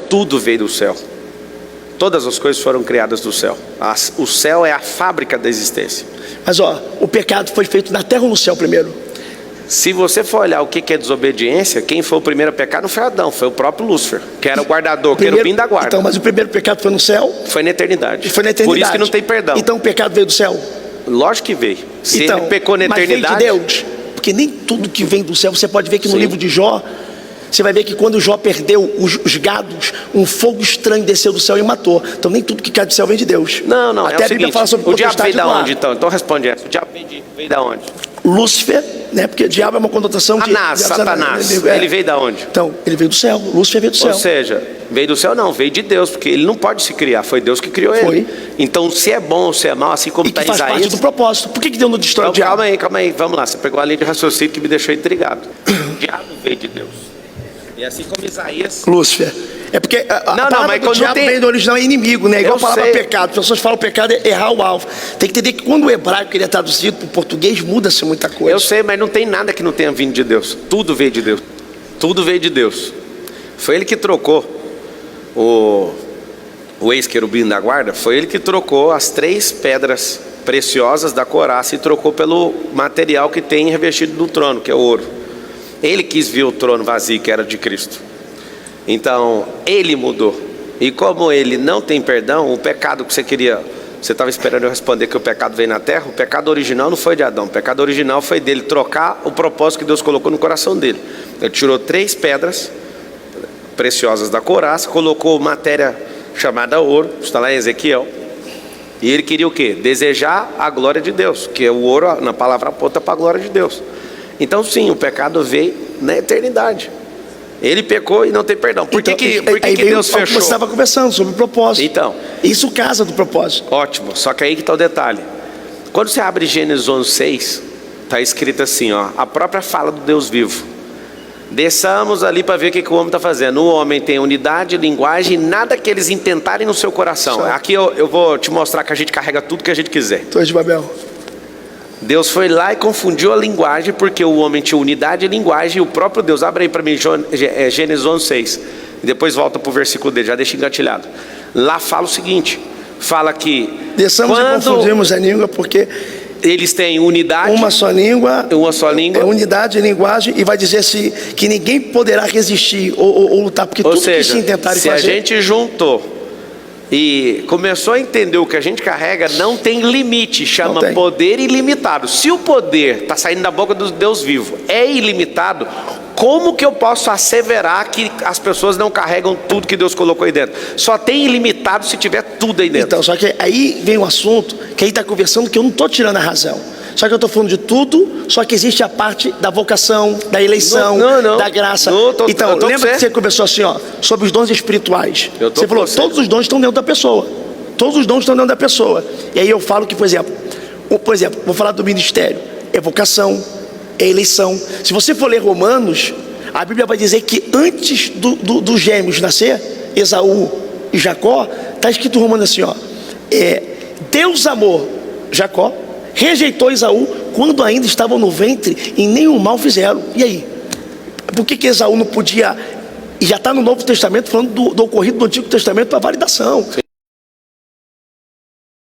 tudo veio do céu. Todas as coisas foram criadas do céu. O céu é a fábrica da existência. Mas o pecado foi feito na terra ou no céu primeiro? Se você for olhar o que é desobediência, quem foi o primeiro a pecar não foi Adão, foi o próprio Lúcifer, que era o guardador, o querubim da guarda. Então, mas o primeiro pecado foi no céu? Foi na eternidade. Foi na eternidade. Por isso que não tem perdão. Então o pecado veio do céu? Lógico que veio. Se então, ele pecou na eternidade... Mas veio de Deus. Porque nem tudo que vem do céu, você pode ver que no livro de Jó, você vai ver que quando Jó perdeu os gados, um fogo estranho desceu do céu e matou. Então nem tudo que cai do céu vem de Deus. Não, até a Bíblia fala sobre o diabo veio da onde então? Então responde essa. O diabo veio da onde? Lúcifer, né? Porque diabo é uma conotação de... Satanás. Ele veio da onde? Então, ele veio do céu. Lúcifer veio do céu. Ou seja, veio do céu não, veio de Deus, porque ele não pode se criar, foi Deus que criou ele. Então, se é bom ou se é mal, assim como está Isaías... faz parte do propósito. Por que Deus não destrói o diabo? Calma aí, vamos lá. Você pegou a linha de raciocínio que me deixou intrigado. O diabo veio de Deus. E assim como Isaías... Lúcifer. É porque a palavra do diabo vem do original, é inimigo, né? Igual a palavra pecado. As pessoas falam pecado é errar o alvo. Tem que entender que quando o hebraico ele é traduzido para o português, muda-se muita coisa. Eu sei, mas não tem nada que não tenha vindo de Deus. Tudo veio de Deus. Tudo veio de Deus. Foi ele que trocou o ex-querubim da guarda. Foi ele que trocou as 3 pedras preciosas da coraça e trocou pelo material que tem revestido do trono, que é o ouro. Ele quis ver o trono vazio, que era de Cristo. Então, ele mudou. E como ele não tem perdão, o pecado que você estava esperando eu responder que o pecado veio na terra, o pecado original não foi de Adão, o pecado original foi dele trocar o propósito que Deus colocou no coração dele. Ele tirou 3 pedras preciosas da coraça, colocou matéria chamada ouro, está lá em Ezequiel, e ele queria o quê? Desejar a glória de Deus, que o ouro na palavra aponta para a glória de Deus. Então sim, o pecado veio na eternidade. Ele pecou e não tem perdão. Por que Deus fechou? Você estava conversando sobre o propósito. Então, isso casa do propósito. Ótimo, só que aí que está o detalhe. Quando você abre Gênesis 11:6, está escrito assim, a própria fala do Deus vivo. Desçamos ali para ver o que o homem está fazendo. O homem tem unidade, linguagem, nada que eles intentarem no seu coração. Aqui eu vou te mostrar que a gente carrega tudo que a gente quiser. Torre de Babel. Deus foi lá e confundiu a linguagem, porque o homem tinha unidade e linguagem, e o próprio Deus, abre aí para mim Gênesis 11:6, e depois volta para o versículo dele, já deixa engatilhado. Lá fala o seguinte, fala que desçamos e confundimos a língua, porque eles têm unidade, uma só língua, unidade e linguagem, e vai dizer que ninguém poderá resistir ou lutar, porque tudo que se intentarem fazer... Se a gente juntou e começou a entender o que a gente carrega, não tem limite, chama poder ilimitado. Se o poder está saindo da boca do Deus vivo, é ilimitado, como que eu posso asseverar que as pessoas não carregam tudo que Deus colocou aí dentro? Só tem ilimitado se tiver tudo aí dentro. Então, só que aí vem um assunto que aí está conversando que eu não estou tirando a razão. Só que eu estou falando de tudo, só que existe a parte da vocação, da eleição, da graça. Então, lembra que você começou assim, sobre os dons espirituais. Você falou, todos os dons estão dentro da pessoa. Todos os dons estão dentro da pessoa. E aí eu falo que, por exemplo, vou falar do ministério. É vocação, é eleição. Se você for ler Romanos, a Bíblia vai dizer que antes dos gêmeos nascer, Esaú e Jacó, está escrito em Romanos assim, Deus amou Jacó, rejeitou Esaú quando ainda estavam no ventre e nenhum mal fizeram. E aí? Por que Esaú não podia... E já está no Novo Testamento falando do ocorrido do Antigo Testamento para validação.